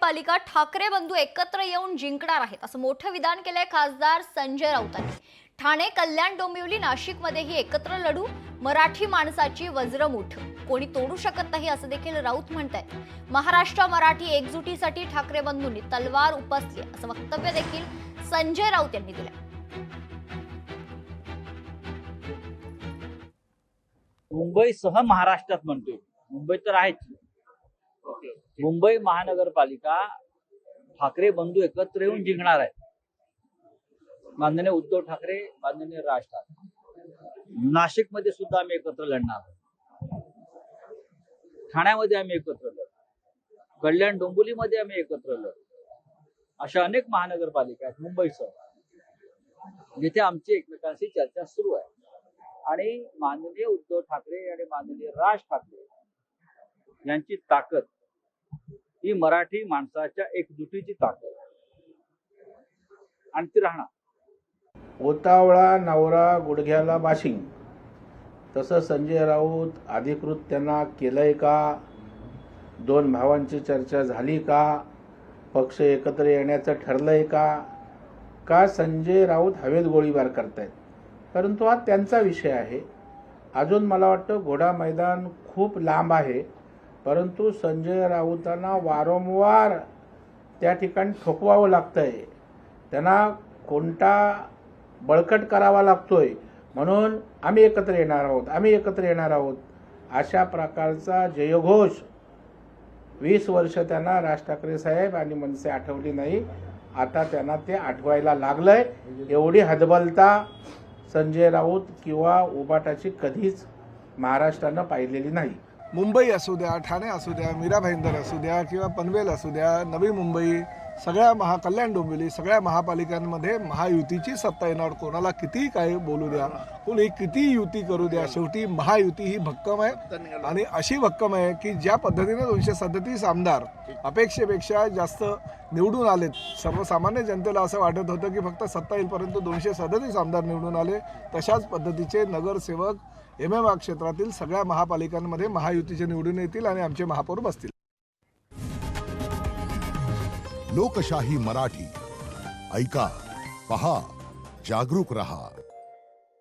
महानगरपालिका ठाकरे बंधू एकत्र येऊन जिंकणार आहेत असं मोठं विधान केलंय खासदार संजय राऊतांनी। ठाणे, कल्याण, डोंबिवली, नाशिकमध्येही एकत्र लढू, मराठी माणसाची वज्रमुठ कोणी तोडू शकत नाही असं देखील राऊत म्हणतायत। महाराष्ट्र मराठी एकजुटीसाठी ठाकरे बंधूंनी तलवार उपसली असं वक्तव्य देखील संजय राऊत यांनी दिलं। मुंबईसह महाराष्ट्रात म्हणतोय, मुंबई तर आहेच, मुंबई महानगरपालिका ठाकरे बंधू एकत्र येऊन जिंकणार आहे। माननीय उद्धव ठाकरे, माननीय राज ठाकरे। नाशिकमध्ये सुद्धा आम्ही एकत्र लढणार आहोत, ठाण्यामध्ये आम्ही एकत्र लढू, कल्याण डोंबिवलीमध्ये आम्ही एकत्र लढू। अशा अनेक महानगरपालिका आहेत मुंबईसह, जिथे आमची एकमेकांशी चर्चा सुरू आहे। आणि माननीय उद्धव ठाकरे आणि माननीय राज ठाकरे यांची ताकद ही मराठी माणसाच्या एकजुटीची ताकद आणि ती राहणार। ओतावळा नवरा गुडघ्याला बाशिंग, तसं संजय राऊत अधिकृत त्यांना केलंय का? दोन भावांची चर्चा झाली का? पक्ष एकत्र येण्याचं ठरलंय का संजय राऊत हवेत गोळीबार करतायत? परंतु हा त्यांचा विषय आहे। अजून मला वाटतं घोडा मैदान खूप लांब आहे, परंतु संजय राऊतांना वारंवार त्या ठिकाणी ठोकवावं लागतंय, त्यांना कोणता बळकट करावा लागतोय, म्हणून आम्ही एकत्र येणार आहोत, आम्ही एकत्र येणार आहोत अशा प्रकारचा जयघोष 20 वर्ष त्यांना राज ठाकरे साहेब आणि मनसे आठवली नाही, आता त्यांना ते आठवायला लागलंय। एवढी हतबलता संजय राऊत किंवा उबाटाची कधीच महाराष्ट्रानं पाहिलेली नाही। मुंबई असू द्या, ठाणे असू द्या, मीरा भाईंदर असू द्या किंवा पनवेल असू द्या, नवी मुंबई, सगळ्या कल्याण डोंबिवली सगळ्या महापालिकांमध्ये महायुतीची सत्ता येणार। कोणाला कितीही काय बोलू द्या, कोणी किती युती करू द्या, शेवटी महायुती ही भक्कम आहे। आणि अशी भक्कम आहे की ज्या पद्धतीने 237 आमदार अपेक्षेपेक्षा जास्त निवडून आलेत, सर्वसामान्य जनतेला असं वाटत होतं की फक्त सत्ता येईल, परंतु 237 आमदार निवडून आले। तशाच पद्धतीचे नगरसेवक एमएमआर क्षेत्रातील सगळ्या महापालिकांमध्ये महायुतीचे निवडून येतील आणि आमचे महापौर बसतील। लोकशाही मराठी ऐका, पहा, जागरूक रहा।